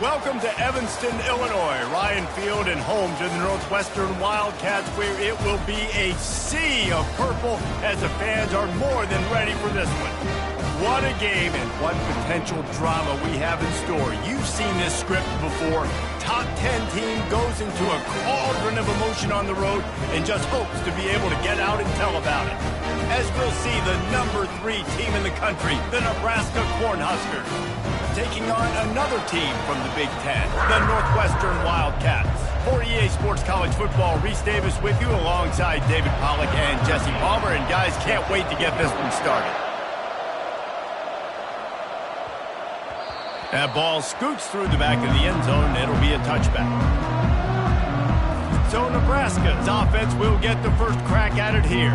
Welcome to Evanston, Illinois, Ryan Field, and home to the Northwestern Wildcats, where it will be a sea of purple as the fans are more than ready for this one. What a game and what potential drama we have in store. You've seen this script before. Top 10 team goes into a cauldron of emotion on the road and just hopes to be able to get out and tell about it. As we'll see the number 3 team in the country, the Nebraska Cornhuskers, taking on another team from the Big Ten, the Northwestern Wildcats. For EA Sports College Football, Reese Davis with you alongside David Pollack and Jesse Palmer. And guys, can't wait to get this one started. That ball scoots through the back of the end zone, and it'll be a touchback. So Nebraska's offense will get the first crack at it here.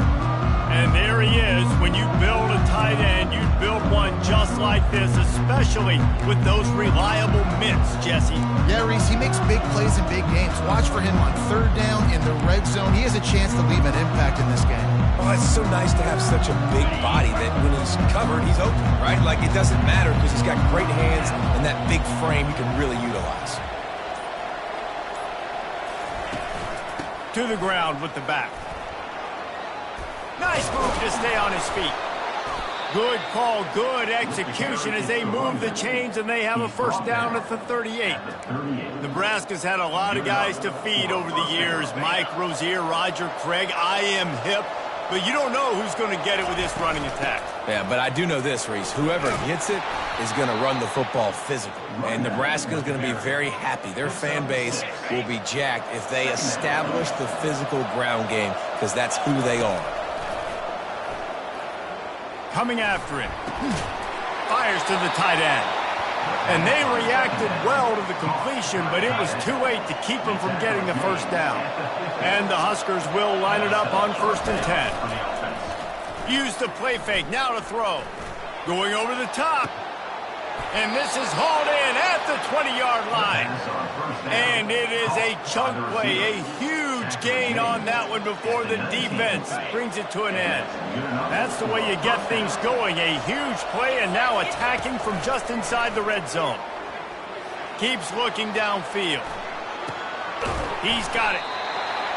And there he is. When you build a tight end, you build one just like this, especially with those reliable mitts, Jesse. Yeah, Reese, he makes big plays in big games. Watch for him on third down in the red zone. He has a chance to leave an impact in this game. Oh, it's so nice to have such a big body that when he's covered, he's open, right? Like, it doesn't matter because he's got great hands and that big frame he can really utilize. To the ground with the back. Nice move to stay on his feet. Good call, good execution as they move the chains and they have a first down at the 38. Nebraska's had a lot of guys to feed over the years. Mike Rozier, Roger Craig, I am hip. But you don't know who's going to get it with this running attack. Yeah, but I do know this, Reese. Whoever gets it is going to run the football physical. And Nebraska's going to be very happy. Their fan base will be jacked if they establish the physical ground game because that's who they are. Coming after him. Fires to the tight end. And they reacted well to the completion, but it was too late to keep him from getting the first down. And the Huskers will line it up on 1st and 10. Use the play fake, now to throw. Going over the top. And this is hauled in at the 20-yard line. And it is a chunk play, a huge gain on that one before the defense brings it to an end. That's the way you get things going, a huge play and now attacking from just inside the red zone. Keeps looking downfield. He's got it.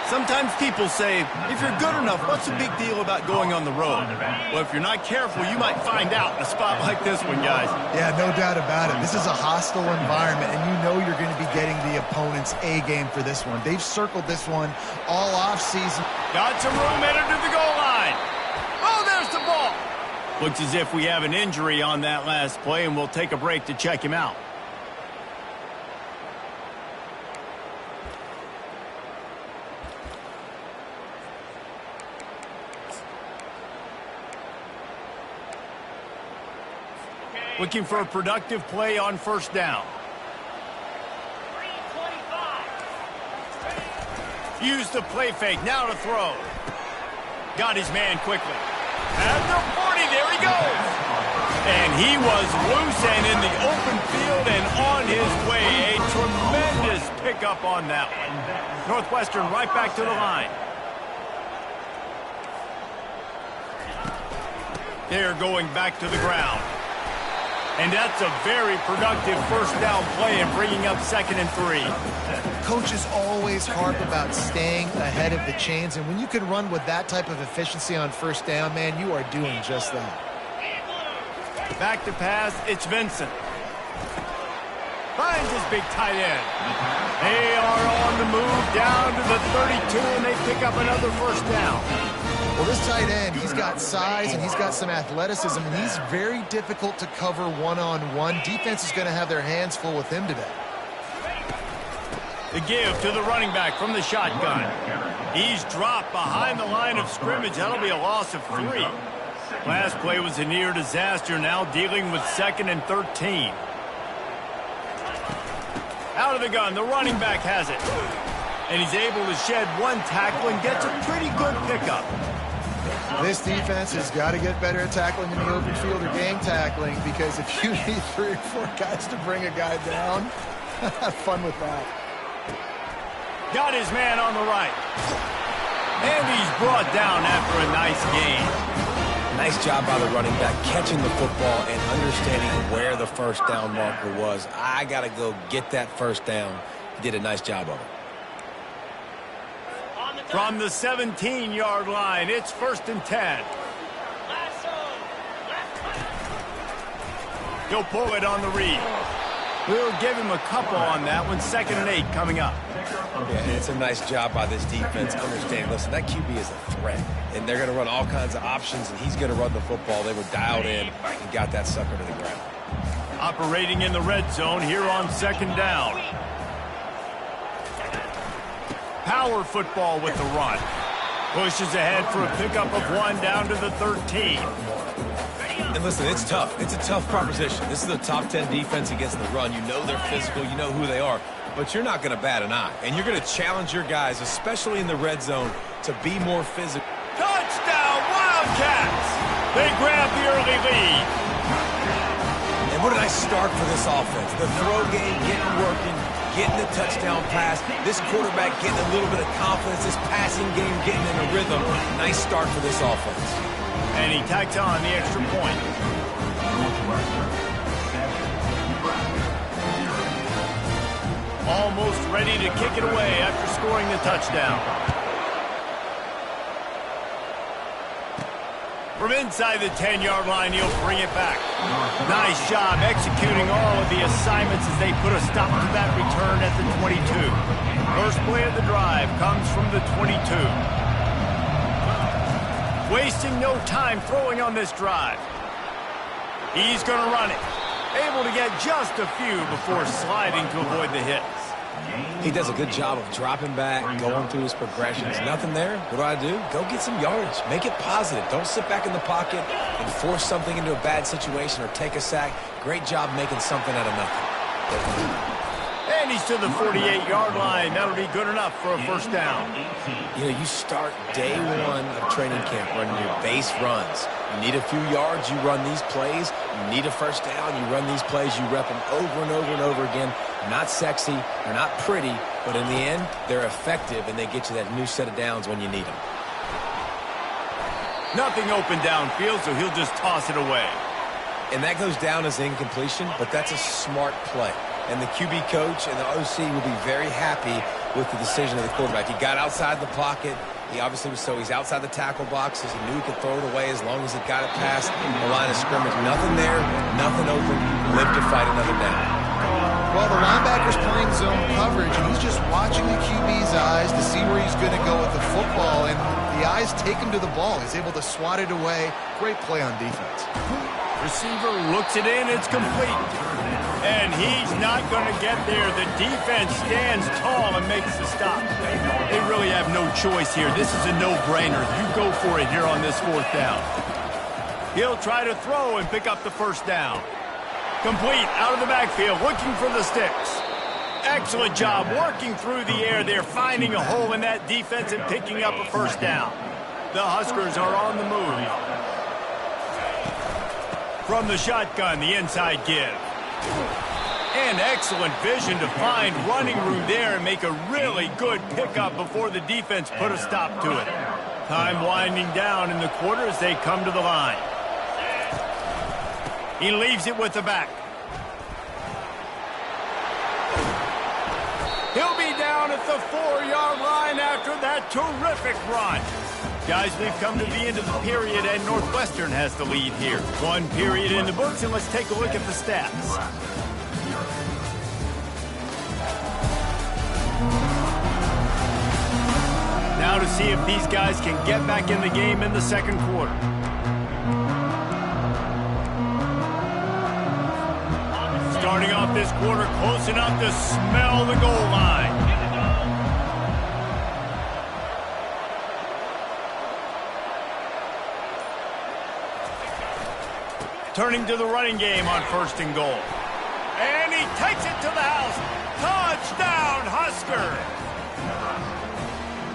Sometimes people say, if you're good enough, what's the big deal about going on the road? Well, if you're not careful, you might find out in a spot like this one, guys. Yeah, no doubt about it. This is a hostile environment, and you know you're going to be getting the opponent's A game for this one. They've circled this one all offseason. Got some room headed to the goal line. Oh, there's the ball. Looks as if we have an injury on that last play, and we'll take a break to check him out. Looking for a productive play on first down. Use the play fake, now to throw. Got his man quickly. At the 40, there he goes. And he was loose and in the open field and on his way. A tremendous pickup on that one. Northwestern right back to the line. They're going back to the ground. And that's a very productive first down play and bringing up 2nd and 3. Coaches always harp about staying ahead of the chains, and when you can run with that type of efficiency on first down, man, you are doing just that. Back to pass, it's Vincent. Finds his big tight end. They are on the move down to the 32, and they pick up another first down. Well, this tight end, he's got size and he's got some athleticism, and he's very difficult to cover one-on-one. Defense is going to have their hands full with him today. The give to the running back from the shotgun. He's dropped behind the line of scrimmage. That'll be a loss of 3. Last play was a near disaster, now dealing with 2nd and 13. Out of the gun, the running back has it. And he's able to shed one tackle and gets a pretty good pickup. This defense has got to get better at tackling in the open field or gang tackling, because if you need 3 or 4 guys to bring a guy down, have fun with that. Got his man on the right. And he's brought down after a nice gain. Nice job by the running back, catching the football and understanding where the first down marker was. I got to go get that first down. He did a nice job of it. From the 17-yard line, it's 1st and 10. He'll pull it on the read. We'll give him a couple on that one. 2nd and 8 coming up. Yeah, it's a nice job by this defense. Understand, listen, that QB is a threat, and they're going to run all kinds of options, and he's going to run the football. They were dialed in and got that sucker to the ground. Operating in the red zone here on 2nd down. Power football with the run. Pushes ahead for a pickup of 1 down to the 13. And listen, it's tough. It's a tough proposition. This is a top 10 defense against the run. You know they're physical. You know who they are. But you're not going to bat an eye. And you're going to challenge your guys, especially in the red zone, to be more physical. Touchdown, Wildcats! They grab the early lead. And what a nice start for this offense. The throw game getting working, getting the touchdown pass. This quarterback getting a little bit of confidence. This passing game getting in a rhythm. Nice start for this offense. And he tacks on the extra point. Almost ready to kick it away after scoring the touchdown. From inside the 10-yard line, he'll bring it back. Nice job executing all of the assignments as they put a stop to that return at the 22. First play of the drive comes from the 22. Wasting no time throwing on this drive. He's going to run it. Able to get just a few before sliding to avoid the hits. He does a good job of dropping back, going through his progressions. Nothing there. What do? Go get some yardage. Make it positive. Don't sit back in the pocket and force something into a bad situation or take a sack. Great job making something out of nothing. And he's to the 48-yard line. That'll be good enough for a first down. You know, you start day one of training camp running your base runs. You need a few yards, you run these plays. You need a first down, you run these plays. You rep them over and over and over again. They're not sexy, they're not pretty, but in the end, they're effective, and they get you that new set of downs when you need them. Nothing open downfield, so he'll just toss it away. And that goes down as incommpletion, but that's a smart play. And the QB coach and the OC will be very happy with the decision of the quarterback. He got outside the pocket. He obviously was he's outside the tackle box as he knew he could throw it away as long as he got it past the line of scrimmage. Nothing there, nothing open. Live to fight another down. Well, the linebacker's playing zone coverage, and he's just watching the QB's eyes to see where he's going to go with the football, and the eyes take him to the ball. He's able to swat it away. Great play on defense. Receiver looks it in. It's complete. And he's not going to get there. The defense stands tall and makes the stop. They really have no choice here. This is a no-brainer. You go for it here on this 4th down. He'll try to throw and pick up the first down. Complete out of the backfield, looking for the sticks. Excellent job working through the air there, finding a hole in that defense and picking up a first down. The Huskers are on the move. From the shotgun, the inside give. And excellent vision to find running room there and make a really good pickup before the defense put a stop to it. Time winding down in the quarter as they come to the line. He leaves it with the back. He'll be down at the 4-yard line after that terrific run. Guys, we've come to the end of the period, and Northwestern has the lead here. 1 period in the books, and let's take a look at the stats. Now to see if these guys can get back in the game in the second quarter. Starting off this quarter close enough to smell the goal line. Turning to the running game on 1st and goal. And he takes it to the house. Touchdown, Husker!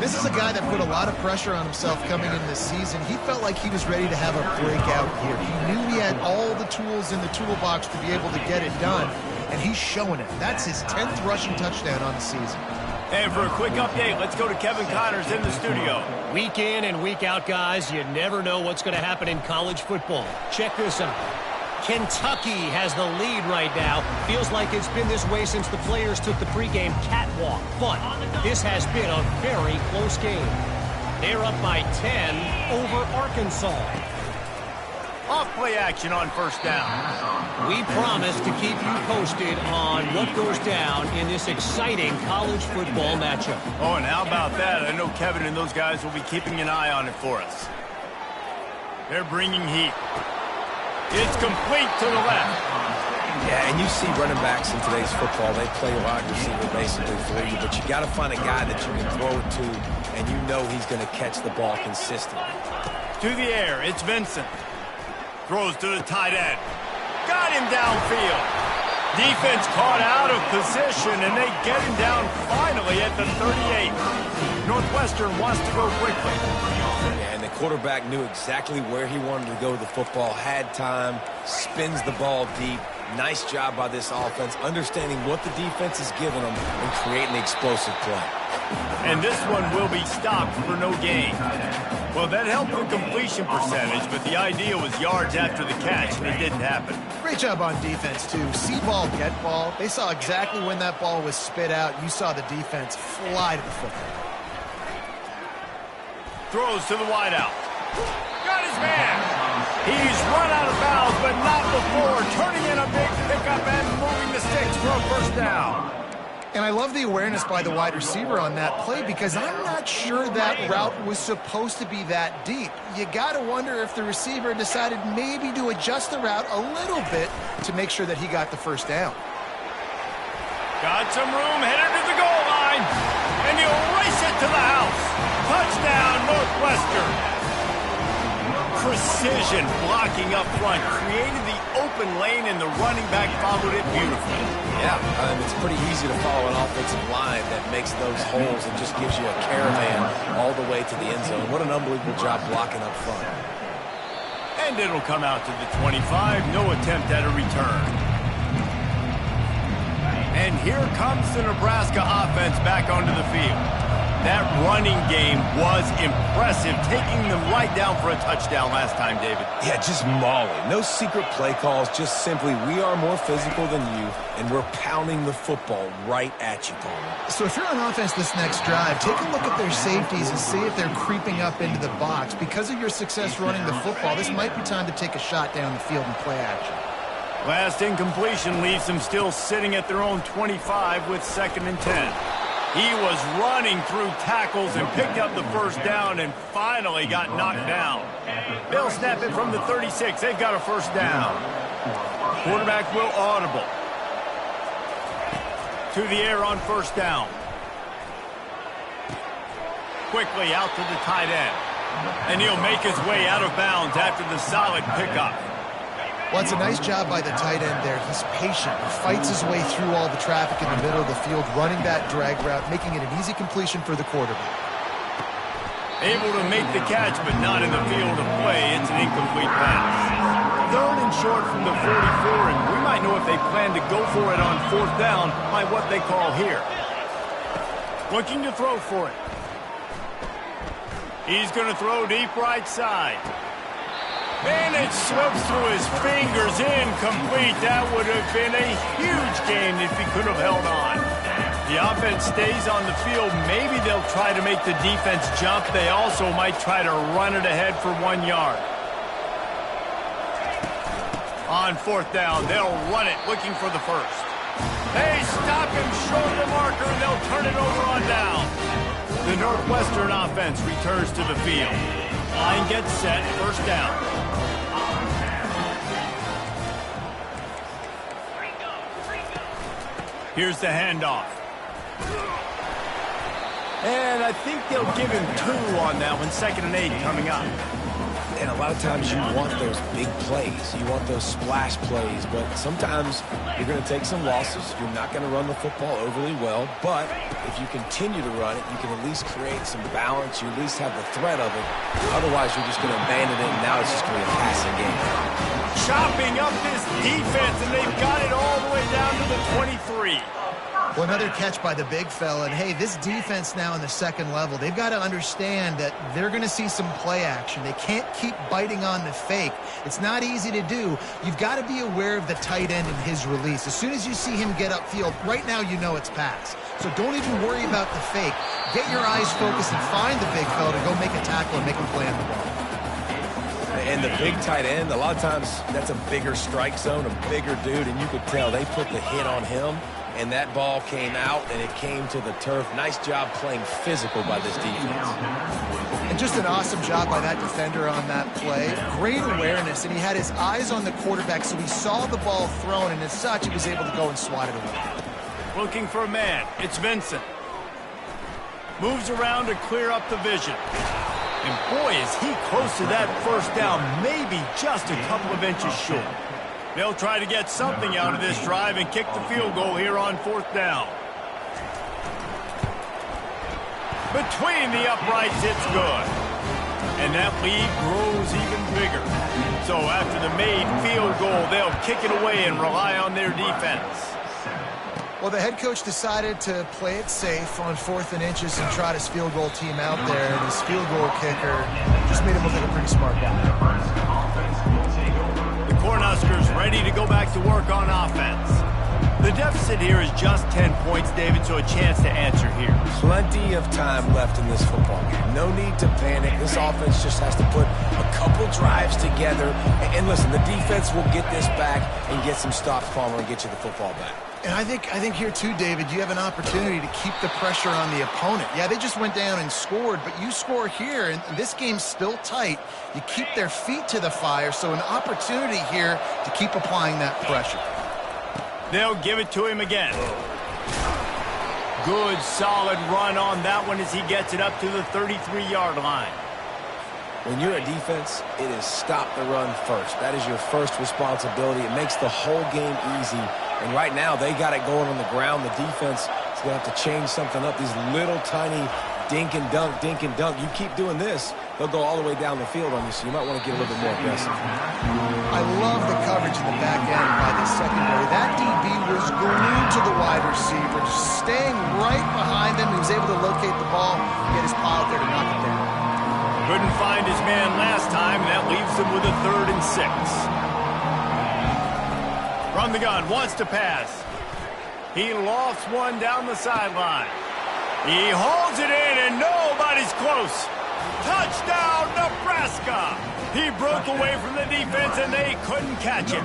This is a guy that put a lot of pressure on himself coming in this season. He felt like he was ready to have a breakout year. He knew he had all the tools in the toolbox to be able to get it done, and he's showing it. That's his 10th rushing touchdown on the season. And for a quick update, let's go to Kevin Connors in the studio. Week in and week out, guys, you never know what's going to happen in college football. Check this out. Kentucky has the lead right now. Feels like it's been this way since the players took the pregame catwalk. But this has been a very close game. They're up by 10 over Arkansas. Off play action on first down. We promise to keep you posted on what goes down in this exciting college football matchup. Oh, and how about that? I know Kevin and those guys will be keeping an eye on it for us. They're bringing heat. It's complete to the left. Yeah, and you see running backs in today's football, they play wide receiver basically for you, but you got to find a guy that you can throw it to, and you know he's going to catch the ball consistently. To the air, it's Vincent. Throws to the tight end. Got him downfield. Defense caught out of position, and they get him down finally at the 38. Northwestern wants to go quickly. And the quarterback knew exactly where he wanted to go with the football, had time, spins the ball deep. Nice job by this offense, understanding what the defense is giving them and creating an explosive play. And this one will be stopped for no gain. Well, that helped the completion percentage, but the idea was yards after the catch, and it didn't happen. Great job on defense, too. See ball, get ball. They saw exactly when that ball was spit out. You saw the defense fly to the football. Throws to the wideout. Got his man. He's run out of bounds, but not before. Turning in a big pickup and moving the sticks for a first down. And I love the awareness by the wide receiver on that play because I'm not sure that route was supposed to be that deep. You got to wonder if the receiver decided maybe to adjust the route a little bit to make sure that he got the first down. Got some room, headed to the goal line, and he'll race it to the house. Touchdown, Northwestern. Precision blocking up front, created the open lane, and the running back followed it beautifully. Yeah, it's pretty easy to follow an offensive line that makes those holes and just gives you a caravan all the way to the end zone. What an unbelievable job blocking up front. And it'll come out to the 25, no attempt at a return. And here comes the Nebraska offense back onto the field. That running game was impressive, taking them right down for a touchdown last time, David. Yeah, just mauling. No secret play calls, just simply we are more physical than you, and we're pounding the football right at you, Palmer. So if you're on offense this next drive, take a look at their safeties and see if they're creeping up into the box. Because of your success running the football, this might be time to take a shot down the field and play action. Last incompletion leaves them still sitting at their own 25 with 2nd and 10. He was running through tackles and picked up the first down and finally got knocked down. They'll snap it from the 36. They've got a first down. Quarterback will audible. To the air on first down. Quickly out to the tight end. And he'll make his way out of bounds after the solid pickup. Well, it's a nice job by the tight end there. He's patient. He fights his way through all the traffic in the middle of the field, running that drag route, making it an easy completion for the quarterback. Able to make the catch, but not in the field of play. It's an incomplete pass. 3rd and short from the 44, and we might know if they plan to go for it on 4th down by what they call here. Looking to throw for it. He's going to throw deep right side. And it slips through his fingers, incomplete. That would have been a huge gain if he could have held on. The offense stays on the field. Maybe they'll try to make the defense jump. They also might try to run it ahead for 1 yard. On 4th down, they'll run it, looking for the first. They stop him short of the marker, and they'll turn it over on down. The Northwestern offense returns to the field. Line gets set, first down. Here's the handoff. And I think they'll give him 2 on that one. 2nd and 8 coming up. And a lot of times you want those big plays. You want those splash plays. But sometimes you're going to take some losses. You're not going to run the football overly well. But if you continue to run it, you can at least create some balance. You at least have the threat of it. Otherwise, you're just going to abandon it, and now it's just going to be a passing game. Chopping up this defense, and they've got it all the way down to the 23. Well, another catch by the big fella. And, hey, this defense now in the second level, they've got to understand that they're going to see some play action. They can't keep biting on the fake. It's not easy to do. You've got to be aware of the tight end and his release. As soon as you see him get upfield, right now you know it's pass. So don't even worry about the fake. Get your eyes focused and find the big fella to go make a tackle and make him play on the ball. And the big tight end, a lot of times that's a bigger strike zone, a bigger dude, and you could tell they put the hit on him, and that ball came out, and it came to the turf. Nice job playing physical by this defense. And just an awesome job by that defender on that play. Great awareness, and he had his eyes on the quarterback, so he saw the ball thrown, and as such, he was able to go and swat it away. Looking for a man. It's Vincent. Moves around to clear up the vision. And boy, is he close to that first down, maybe just a couple of inches short. They'll try to get something out of this drive and kick the field goal here on 4th down. Between the uprights, it's good. And that lead grows even bigger. So after the made field goal, they'll kick it away and rely on their defense. Well, the head coach decided to play it safe on 4th and inches and trot his field goal team out there. And his field goal kicker just made him look like a pretty smart guy. The Cornhuskers ready to go back to work on offense. The deficit here is just 10 points, David, so a chance to answer here. Plenty of time left in this football game. No need to panic. This offense just has to put a couple drives together. And listen, the defense will get this back and get some stops, Palmer, and get you the football back. And I think here too, David, you have an opportunity to keep the pressure on the opponent. Yeah, they just went down and scored, but you score here, and this game's still tight. You keep their feet to the fire, so an opportunity here to keep applying that pressure. They'll give it to him again. Good, solid run on that one as he gets it up to the 33-yard line. When you're a defense, it is stop the run first. That is your first responsibility. It makes the whole game easy. And right now, they got it going on the ground. The defense is going to have to change something up. These little tiny dink and dunk, dink and dunk. You keep doing this, they'll go all the way down the field on you, so you might want to get a little bit more aggressive. I love the coverage in the back end by the secondary. That DB was glued to the wide receiver, just staying right behind him. He was able to locate the ball, get his paw out there to knock it down. Couldn't find his man last time, and that leaves him with a 3rd and 6. From the gun, wants to pass. He lofts one down the sideline. He hauls it in, and nobody's close. Touchdown, Nebraska! He broke away from the defense, and they couldn't catch him.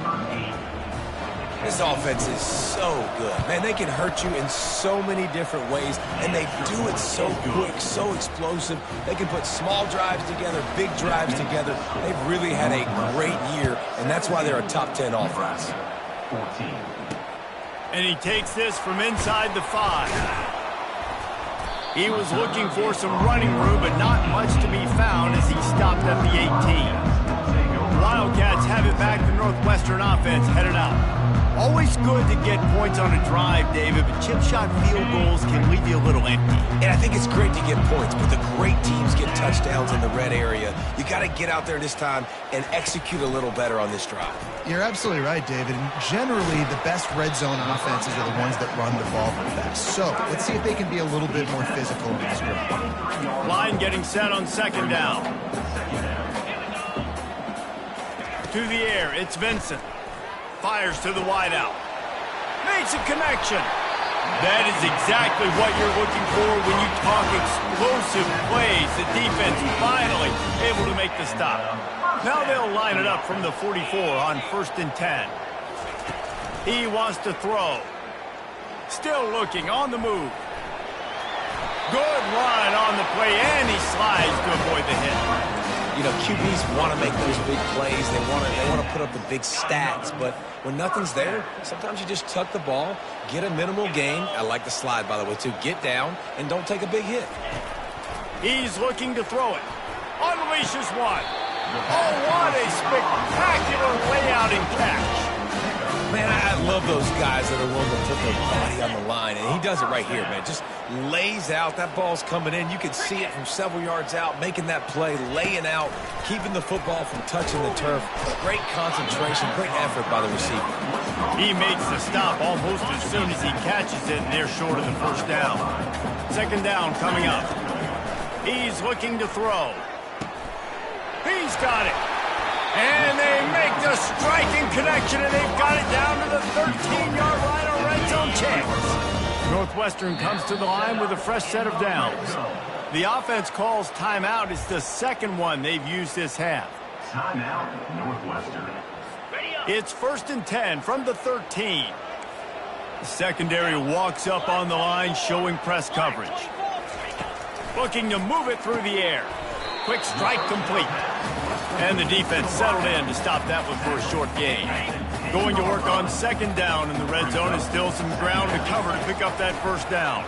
This offense is so good. Man, they can hurt you in so many different ways, and they do it so quick, so explosive. They can put small drives together, big drives together. They've really had a great year, and that's why they're a top 10 offense. And he takes this from inside the 5. He was looking for some running room, but not much to be found as he stopped at the 18. Wildcats have it back. The Northwestern offense headed out. Always good to get points on a drive, David, but chip shot field goals can leave you a little empty. And I think it's great to get points, but the great teams get touchdowns in the red area. You got to get out there this time and execute a little better on this drive. You're absolutely right, David. And generally, the best red zone offenses are the ones that run the ball the best. So let's see if they can be a little bit more physical in this drive. Line getting set on 2nd down. To the air, it's Vincent. Fires to the wideout. Makes a connection. That is exactly what you're looking for when you talk explosive plays. The defense finally able to make the stop. Now they'll line it up from the 44 on 1st and 10. He wants to throw. Still looking on the move. Good run on the play, and he slides to avoid the hit. You know, QBs want to make those big plays. They want to put up the big stats. But when nothing's there, sometimes you just tuck the ball, get a minimal gain. I like the slide, by the way, too. Get down and don't take a big hit. He's looking to throw it. Unleashes one. Oh, what a spectacular layout and catch. Man, I love those guys that are willing to put their body on the line, and he does it right here, man. Just lays out. That ball's coming in. You can see it from several yards out, making that play, laying out, keeping the football from touching the turf. Great concentration, great effort by the receiver. He makes the stop almost as soon as he catches it, and they're short of the first down. Second down coming up. He's looking to throw. He's got it. And they make the striking connection, and they've got it down to the 13-yard line on red zone chance. Northwestern comes to the line with a fresh set of downs. The offense calls timeout. It's the second one they've used this half. Timeout, Northwestern. It's 1st and 10 from the 13. The secondary walks up on the line, showing press coverage. Looking to move it through the air. Quick strike complete. And the defense settled in to stop that one for a short gain. Going to work on second down in the red zone, and still some ground to cover to pick up that first down.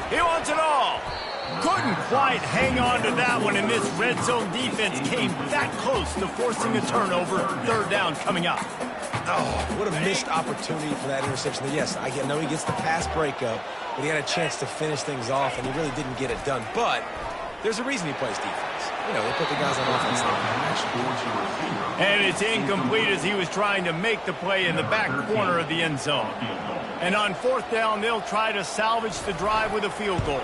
He wants it all. Couldn't quite hang on to that one, and this red zone defense came that close to forcing a turnover. Third down coming up. Oh, what a missed opportunity for that interception. Yes, I know he gets the pass breakup, but he had a chance to finish things off, and he really didn't get it done. But there's a reason he plays defense. You know, they put the guys on offense. And it's incomplete as he was trying to make the play in the back corner of the end zone. And on fourth down, they'll try to salvage the drive with a field goal.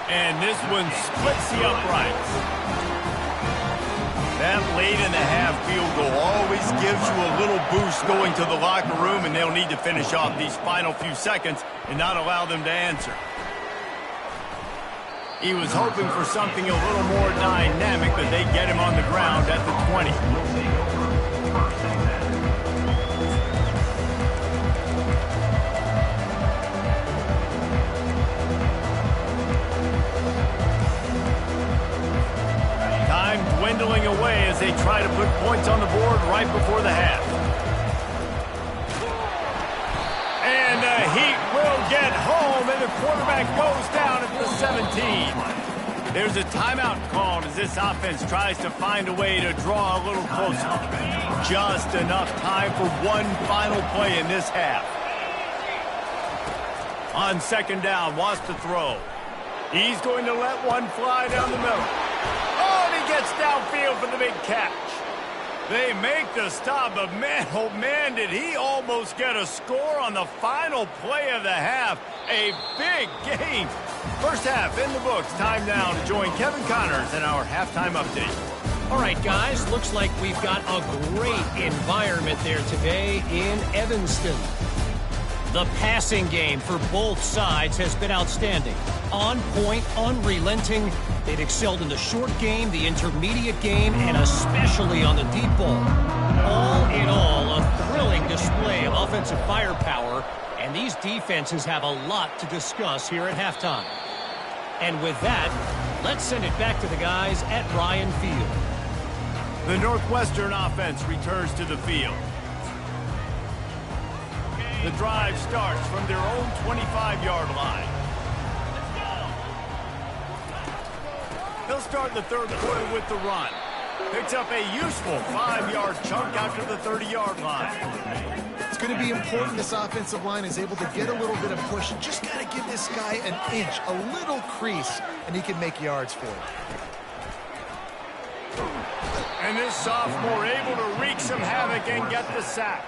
And this one splits the uprights. That late in the half field goal always gives you a little boost going to the locker room, and they'll need to finish off these final few seconds and not allow them to answer. He was hoping for something a little more dynamic, but they get him on the ground at the 20. Time dwindling away as they try to put points on the board right before the half. And the Heat will get home, and the quarterback goes down at the 17. There's a timeout called as this offense tries to find a way to draw a little closer. Just enough time for one final play in this half. On second down, wants to throw. He's going to let one fly down the middle. Oh, and he gets downfield for the big catch. They make the stop, but man, oh man, did he almost get a score on the final play of the half. A big game. First half in the books. Time now to join Kevin Connors in our halftime update. All right, guys, looks like we've got a great environment there today in Evanston. The passing game for both sides has been outstanding. On point, unrelenting. They've excelled in the short game, the intermediate game, and especially on the deep ball. All in all, a thrilling display of offensive firepower, and these defenses have a lot to discuss here at halftime. And with that, let's send it back to the guys at Ryan Field. The Northwestern offense returns to the field. The drive starts from their own 25-yard line. He'll start the third quarter with the run. Picks up a useful 5-yard chunk after the 30-yard line. It's going to be important this offensive line is able to get a little bit of push. Just got to give this guy an inch, a little crease, and he can make yards for it. And this sophomore able to wreak some havoc and get the sack.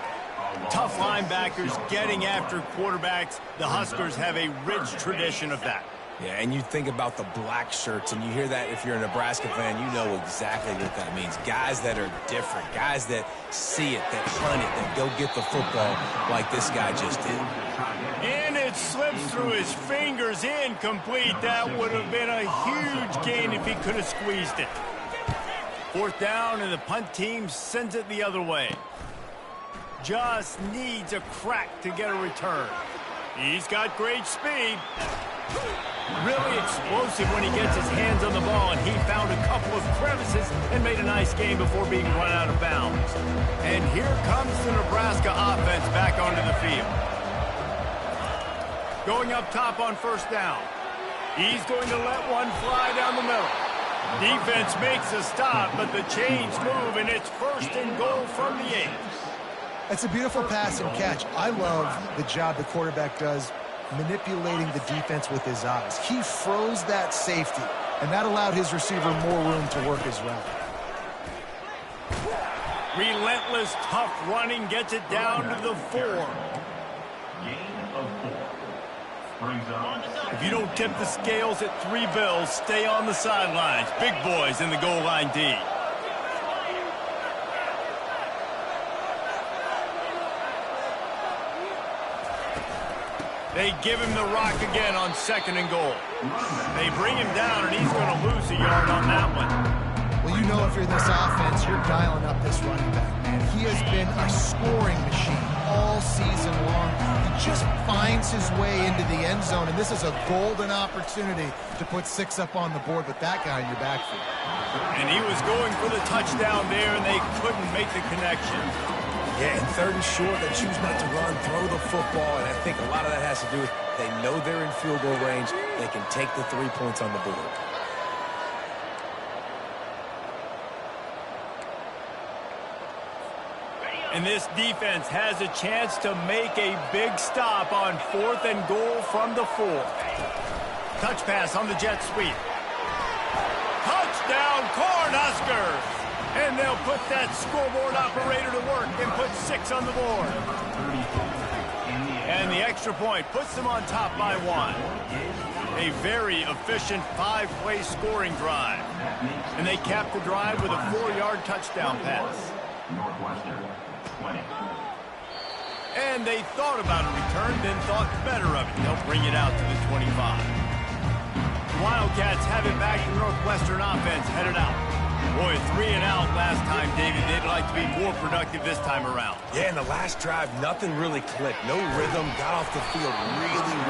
Tough linebackers getting after quarterbacks. The Huskers have a rich tradition of that. Yeah, and you think about the black shirts, and you hear that if you're a Nebraska fan, you know exactly what that means. Guys that are different, guys that see it, that hunt it, that go get the football like this guy just did. And it slips through his fingers, incomplete. That would have been a huge gain if he could have squeezed it. Fourth down, and the punt team sends it the other way. Just needs a crack to get a return. He's got great speed. Really explosive when he gets his hands on the ball, and he found a couple of crevices and made a nice game before being run out of bounds. And here comes the Nebraska offense back onto the field. Going up top on first down. He's going to let one fly down the middle. Defense makes a stop, but the chains move, and it's 1st and goal from the 8. That's a beautiful pass and catch. I love the job the quarterback does manipulating the defense with his eyes. He froze that safety, and that allowed his receiver more room to work his route. Relentless, tough running gets it down to the 4. Gain of 4. Brings up. If you don't tip the scales at 3 bills, stay on the sidelines. Big boys in the goal line D. They give him the rock again on 2nd and goal. They bring him down, and he's going to lose a yard on that one. Well, you know if you're this offense, you're dialing up this running back, man. He has been a scoring machine all season long. He just finds his way into the end zone, and this is a golden opportunity to put 6 up on the board with that guy in your backfield. And he was going for the touchdown there, and they couldn't make the connection. Yeah, and 3rd and short, they choose not to run, throw the football, and I think a lot of that has to do with they know they're in field goal range. They can take the 3 points on the board. And this defense has a chance to make a big stop on 4th and goal from the 4. Touch pass on the jet sweep. Touchdown, Cornhuskers! And they'll put that scoreboard operator to work and put 6 on the board. And the extra point puts them on top by 1. A very efficient 5-play scoring drive. And they cap the drive with a 4-yard touchdown pass. Northwestern 20. And they thought about a return, then thought better of it. They'll bring it out to the 25. Wildcats have it back. The Northwestern offense headed out. Boy, 3 and out last time, David. They'd like to be more productive this time around. Yeah, in the last drive, nothing really clicked. No rhythm, got off the field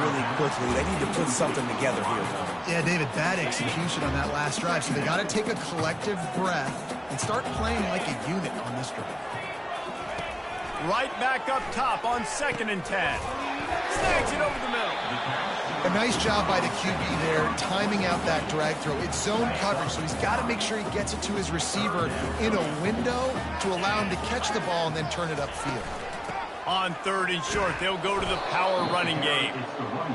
really quickly. They need to put something together here. Yeah, David, bad execution on that last drive, so they got to take a collective breath and start playing like a unit on this drive. Right back up top on 2nd and 10. Snags it over the middle. A nice job by the QB there, timing out that drag throw. It's zone coverage, so he's got to make sure he gets it to his receiver in a window to allow him to catch the ball and then turn it upfield. On 3rd and short, they'll go to the power running game.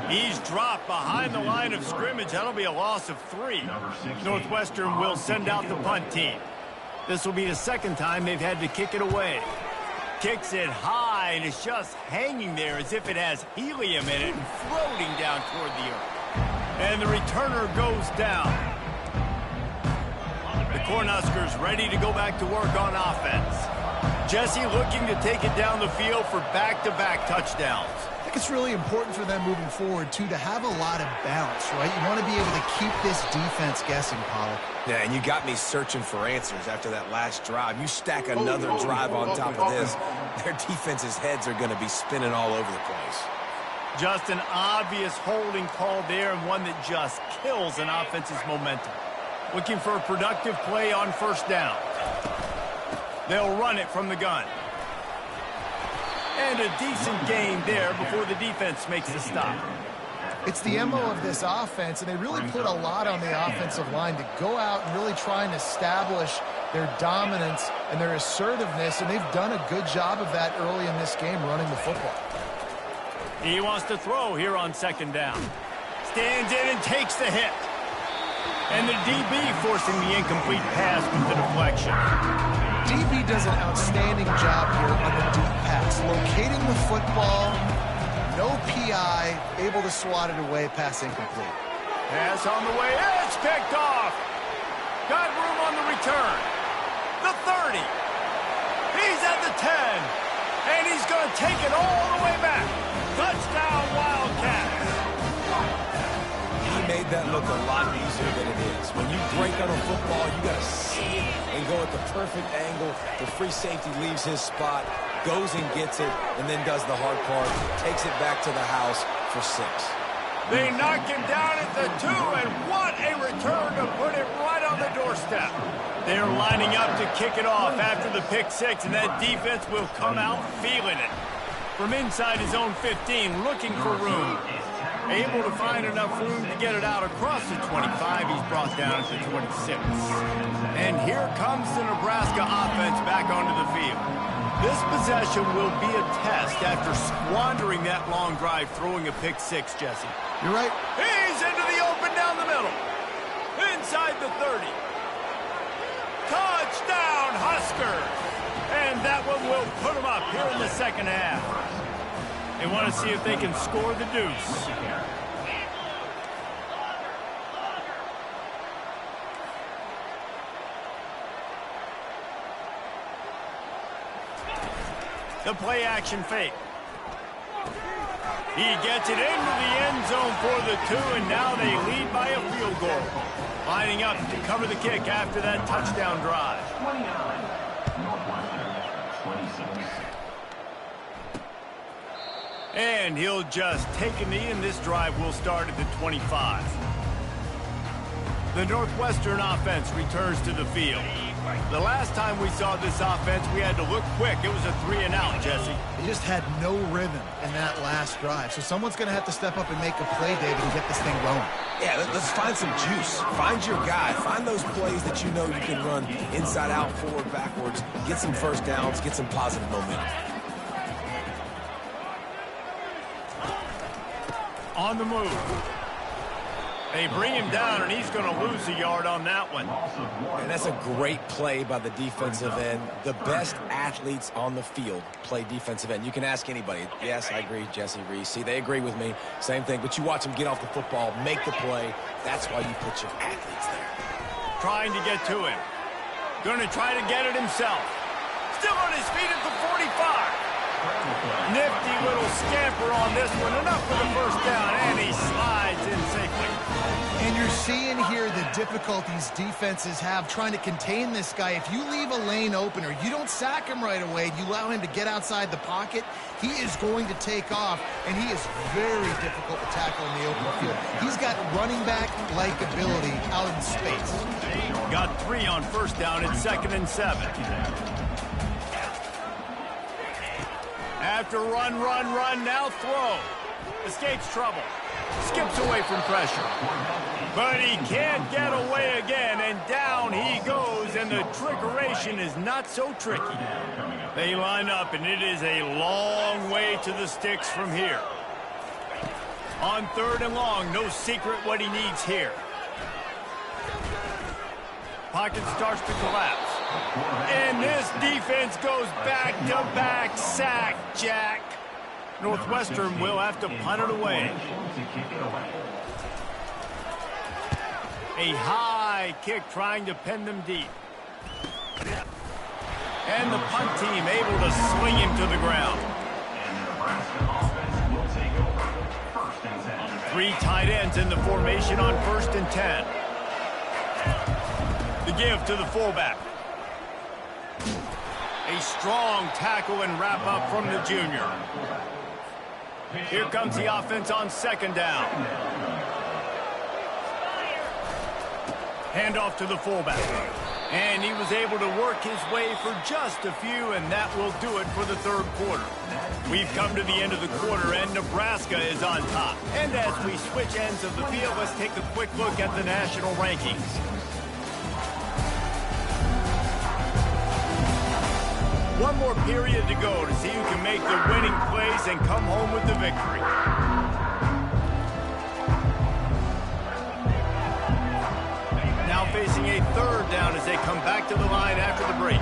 He's dropped behind the line of scrimmage. That'll be a loss of 3. Northwestern will send out the punt team. This will be the 2nd time they've had to kick it away. Kicks it high, and it's just hanging there as if it has helium in it and floating down toward the earth. And the returner goes down. The Cornhuskers ready to go back to work on offense. Jesse looking to take it down the field for back-to-back touchdowns. I think it's really important for them moving forward, too, to have a lot of balance, right? You want to be able to keep this defense guessing, Pollock. Yeah, and you got me searching for answers after that last drive. You stack another drive on top of this, their defense's heads are going to be spinning all over the place. Just an obvious holding call there, and one that just kills an offense's momentum. Looking for a productive play on 1st down. They'll run it from the gun. And a decent gain there before the defense makes the stop. It's the MO of this offense, and they really put a lot on the offensive line to go out and really try and establish their dominance and their assertiveness, and they've done a good job of that early in this game running the football. He wants to throw here on 2nd down. Stands in and takes the hit. And the DB forcing the incomplete pass with the deflection. DB does an outstanding job here on the deep pass, locating the football, no PI, able to swat it away, pass incomplete. Pass on the way, it's picked off. Got room on the return. The 30. He's at the 10. And he's going to take it all the way back. Touchdown, Wildcats. He made that look a lot easier than it is. When you break on a football, you got to see it and go at the perfect angle. The free safety leaves his spot, goes and gets it, and then does the hard part, takes it back to the house for 6. They knock him down at the 2, and what a return to put it right on the doorstep. They're lining up to kick it off after the pick 6, and that defense will come out feeling it. From inside his own 15, looking for room. Able to find enough room to get it out across the 25. He's brought down at the 26. And here comes the Nebraska offense back onto the field. This possession will be a test after squandering that long drive, throwing a pick six, Jesse. You're right. He's into the open down the middle. Inside the 30. Touchdown, Huskers! And that one will put them up here in the second half. They want to see if they can score the deuce. The play action fake. He gets it into the end zone for the 2, and now they lead by a field goal. Lining up to cover the kick after that touchdown drive. 29, Northwestern, 26. And he'll just take a knee, and this drive will start at the 25. The Northwestern offense returns to the field. The last time we saw this offense, we had to look quick. It was a 3-and-out, Jesse. They just had no rhythm in that last drive. So someone's going to have to step up and make a play, David, and get this thing going. Yeah, let's find some juice. Find your guy. Find those plays that you know you can run inside out, forward, backwards. Get some first downs. Get some positive momentum. On the move. They bring him down, and he's going to lose a yard on that one. And that's a great play by the defensive end. The best athletes on the field play defensive end. You can ask anybody. Yes, I agree, Jesse, Reese. See, they agree with me. Same thing. But you watch them get off the football, make the play. That's why you put your athletes there. Trying to get to him. Going to try to get it himself. Still on his feet at the 45. Nifty little scamper on this one. Enough for the first down, and he slides in safely. And you're seeing here the difficulties defenses have trying to contain this guy. If you leave a lane open or you don't sack him right away, you allow him to get outside the pocket, he is going to take off, and he is very difficult to tackle in the open field. He's got running back-like ability out in space. Got 3 on first down at 2nd and 7. After run, now throw. Escapes trouble. Skips away from pressure. But he can't get away again, and down he goes, and the trickeration is not so tricky. They line up, and it is a long way to the sticks from here. On 3rd and long, no secret what he needs here. Pocket starts to collapse. And this defense goes back-to-back sack, Jack. Northwestern will have to punt it away. A high kick trying to pin them deep. And the punt team able to swing him to the ground. 3 tight ends in the formation on 1st and 10. The give to the fullback. A strong tackle and wrap up from the junior. Here comes the offense on 2nd down. Handoff to the fullback. And he was able to work his way for just a few, and that will do it for the 3rd quarter. We've come to the end of the quarter, and Nebraska is on top. And as we switch ends of the field, let's take a quick look at the national rankings. One more period to go to see who can make the winning plays and come home with the victory. Now facing a 3rd down as they come back to the line after the break.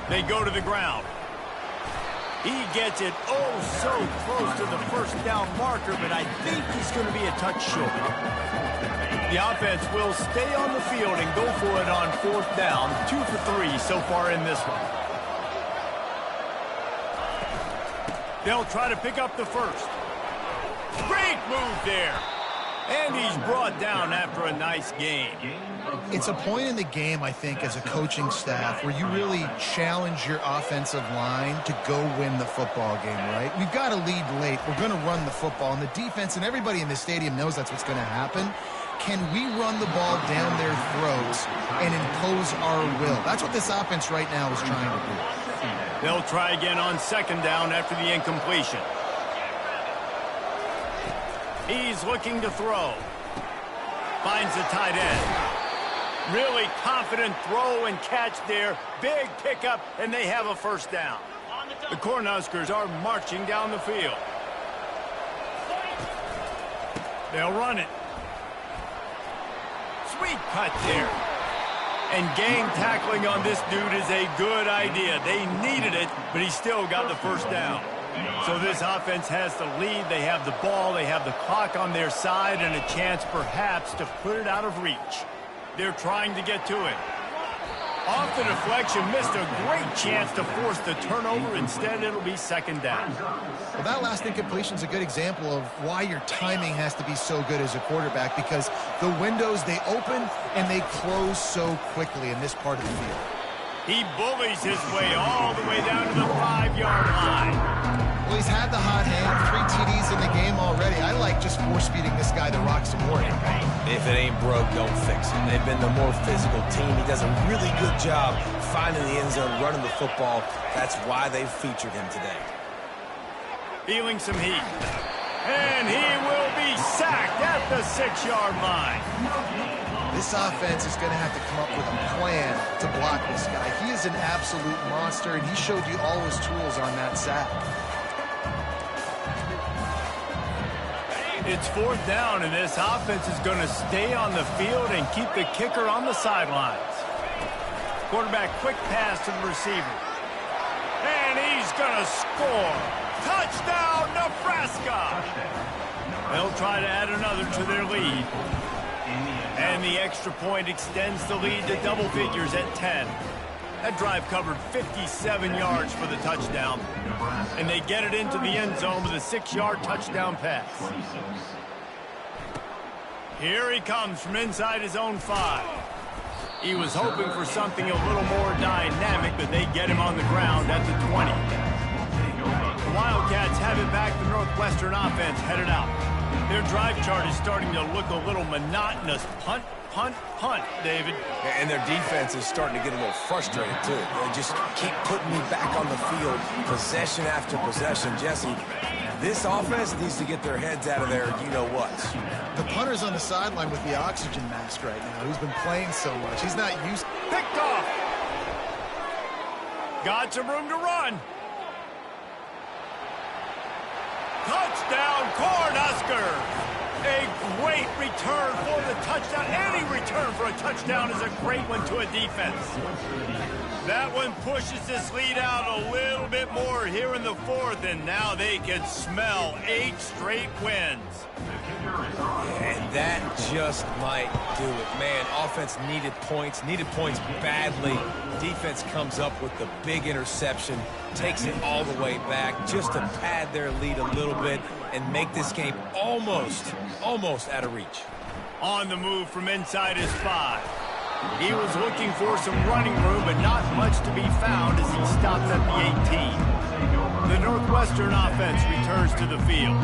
They go to the ground. He gets it oh so close to the 1st down marker, but I think he's going to be a touch short. The offense will stay on the field and go for it on 4th down. 2 for 3 so far in this one. They'll try to pick up the 1st. Great move there. And he's brought down after a nice gain. It's a point in the game, I think, as a coaching staff where you really challenge your offensive line to go win the football game, right? We've got to lead late. We're going to run the football, and the defense and everybody in the stadium knows that's what's going to happen. Can we run the ball down their throats and impose our will? That's what this offense right now is trying to do. They'll try again on 2nd down after the incompletion. He's looking to throw. Finds the tight end. Really confident throw and catch there. Big pickup, and they have a first down. The Cornhuskers are marching down the field. They'll run it. Sweet cut there. And gang tackling on this dude is a good idea. They needed it, but he still got the first down. So this offense has the lead. They have the ball. They have the clock on their side and a chance perhaps to put it out of reach. They're trying to get to it. Off the deflection, missed a great chance to force the turnover. Instead, it'll be second down. Well, that last incompletion is a good example of why your timing has to be so good as a quarterback, because the windows, they open and they close so quickly in this part of the field. He bullies his way all the way down to the 5-yard line. Well, he's had the hot hand, 3 TDs in the game already. I like just force-feeding this guy the rock some more. If it ain't broke, don't fix it. They've been the more physical team. He does a really good job finding the end zone, running the football. That's why they've featured him today. Feeling some heat. And he will be sacked at the 6-yard line. This offense is going to have to come up with a plan to block this guy. He is an absolute monster, and he showed you all his tools on that sack. It's 4th down, and this offense is going to stay on the field and keep the kicker on the sidelines. Quarterback quick pass to the receiver. And he's going to score. Touchdown, Nebraska! They'll try to add another to their lead. And the extra point extends the lead to double figures at 10. That drive covered 57 yards for the touchdown. And they get it into the end zone with a 6-yard touchdown pass. Here he comes from inside his own 5. He was hoping for something a little more dynamic, but they get him on the ground at the 20. The Wildcats have it back. The Northwestern offense headed out. Their drive chart is starting to look a little monotonous. Punt, punt, punt, David. And their defense is starting to get a little frustrated, too. They just keep putting me back on the field, possession after possession. Jesse, this offense needs to get their heads out of there, you-know-what. The punter's on the sideline with the oxygen mask right now. He's been playing so much. He's not used. Picked off. Got some room to run. Touchdown, Cornhusker! A great return for the touchdown. Any return for a touchdown is a great one to a defense. That one pushes this lead out a little bit more here in the 4th, and now they can smell 8 straight wins. And that just might do it. Man, offense needed points badly. Defense comes up with the big interception, takes it all the way back just to pad their lead a little bit and make this game almost out of reach. On the move from inside his 5. He was looking for some running room, but not much to be found as he stopped at the 18. The Northwestern offense returns to the field.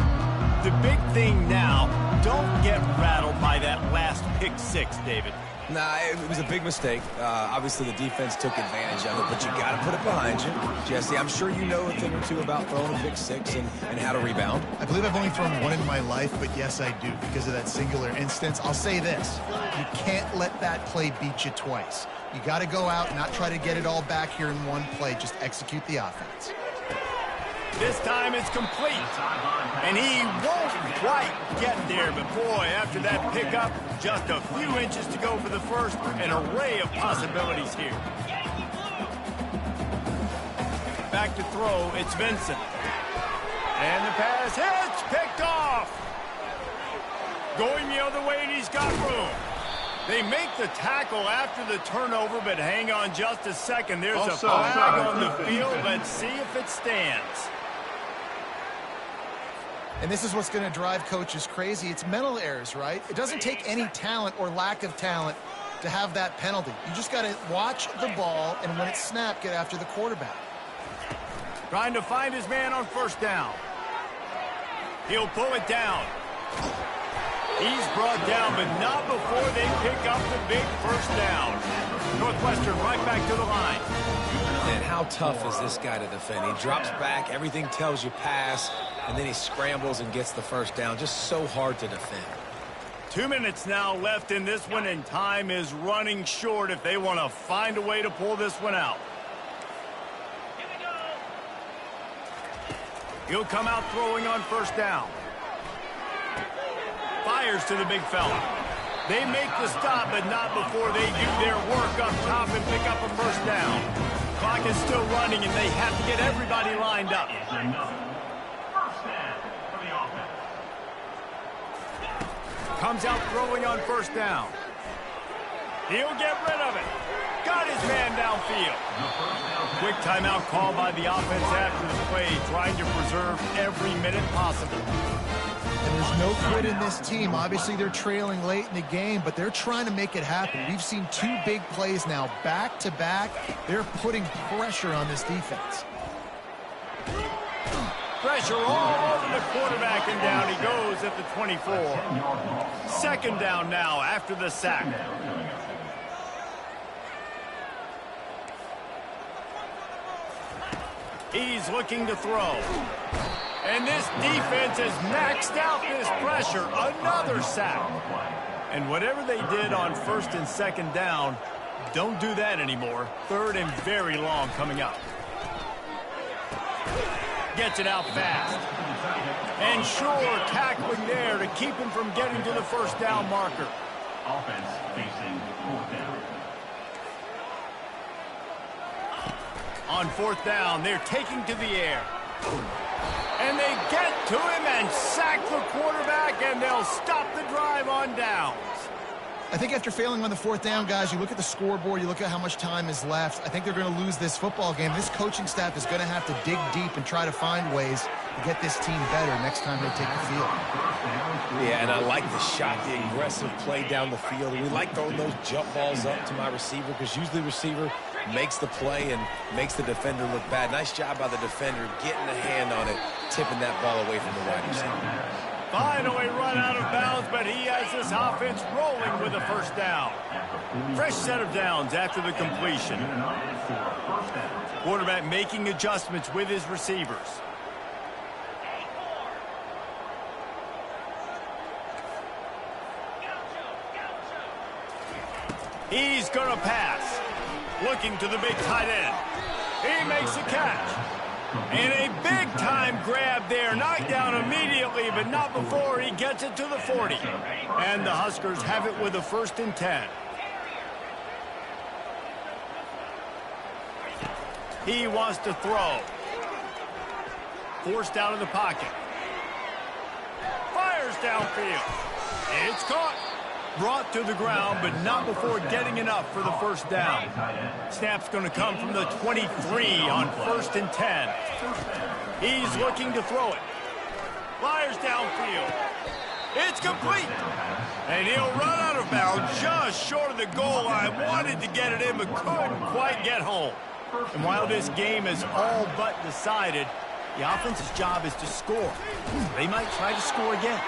The big thing now, don't get rattled by that last pick 6, David. Nah, it was a big mistake. Obviously, the defense took advantage of it, but you got to put it behind you. Jesse, I'm sure you know a thing or two about throwing a pick 6 and how to rebound. I believe I've only thrown one in my life, but yes, I do, because of that singular instance. I'll say this. You can't let that play beat you twice. You got to go out and not try to get it all back here in one play. Just execute the offense. This time it's complete. And he won't quite get there, but boy, after that pickup, just a few inches to go for the first. An array of possibilities here. Back to throw, it's Vincent. And the pass hits, picked off. Going the other way, and he's got room. They make the tackle after the turnover, but hang on just a second. There's a flag on the field. Let's see if it stands. And this is what's going to drive coaches crazy. It's mental errors, right? It doesn't take any talent or lack of talent to have that penalty. You just got to watch the ball, and when it's snapped, get after the quarterback. Trying to find his man on 1st down. He'll pull it down. He's brought down, but not before they pick up the big first down. Northwestern right back to the line. And how tough is this guy to defend? He drops back, everything tells you pass, and then he scrambles and gets the first down. Just so hard to defend. 2 minutes now left in this one, and time is running short if they want to find a way to pull this one out. He'll come out throwing on first down. Fires to the big fella. They make the stop, but not before they do their work up top and pick up a first down. Clock is still running, and they have to get everybody lined up. It's another first down for the offense. Comes out throwing on first down. He'll get rid of it. Got his man downfield. Quick timeout call by the offense after the play, trying to preserve every minute possible. And there's no quit in this team. Obviously, they're trailing late in the game, but they're trying to make it happen. We've seen 2 big plays now, back-to-back. They're putting pressure on this defense. Pressure all over the quarterback, and down he goes at the 24. Second down now after the sack. He's looking to throw. And this defense has maxed out this pressure. Another sack. And whatever they did on first and second down, don't do that anymore. Third and very long coming up. Gets it out fast. And sure, tackling there to keep him from getting to the first down marker. Offense facing fourth down. On fourth down, they're taking to the air. And they get to him and sack the quarterback, and they'll stop the drive on downs. I think after failing on the fourth down, guys, you look at the scoreboard, you look at how much time is left. I think they're going to lose this football game. This coaching staff is going to have to dig deep and try to find ways to get this team better next time they take the field. Yeah, and I like the shot, the aggressive play down the field. We like throwing those jump balls up to my receiver because usually the receiver makes the play and makes the defender look bad. Nice job by the defender getting a hand on it, tipping that ball away from the wide receiver. Finally run out of bounds, but he has this offense rolling with a first down. Fresh set of downs after the completion. Quarterback making adjustments with his receivers. He's going to pass. Looking to the big tight end. He makes a catch. And a big-time grab there. Knocked down immediately, but not before he gets it to the 40. And the Huskers have it with a 1st and 10. He wants to throw. Forced out of the pocket. Fires downfield. It's caught. Brought to the ground, but not before getting enough for the first down. Snap's going to come from the 23 on 1st and 10. He's looking to throw it. Fires downfield. It's complete. And he'll run out of bounds just short of the goal line. Wanted to get it in, but couldn't quite get home. And while this game is all but decided, the offense's job is to score. They might try to score again.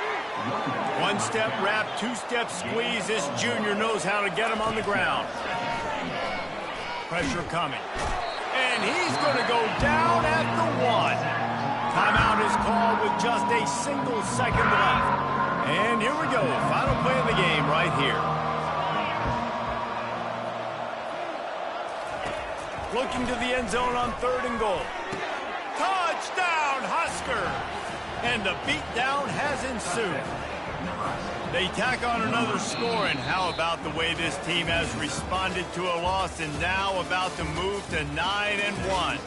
One-step wrap, two-step squeeze. This junior knows how to get him on the ground. Pressure coming. And he's going to go down at the 1. Timeout is called with just a single second left. And here we go. Final play of the game right here. Looking to the end zone on 3rd and goal. Touchdown, Husker! And the beatdown has ensued. They tack on another score, and how about the way this team has responded to a loss and now about to move to 9-1.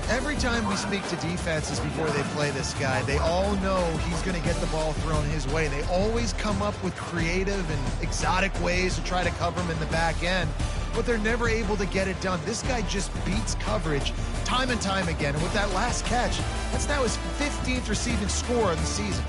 Every time we speak to defenses before they play this guy, they all know he's going to get the ball thrown his way. They always come up with creative and exotic ways to try to cover him in the back end, but they're never able to get it done. This guy just beats coverage time and time again. And with that last catch, that's now his 15th receiving score of the season.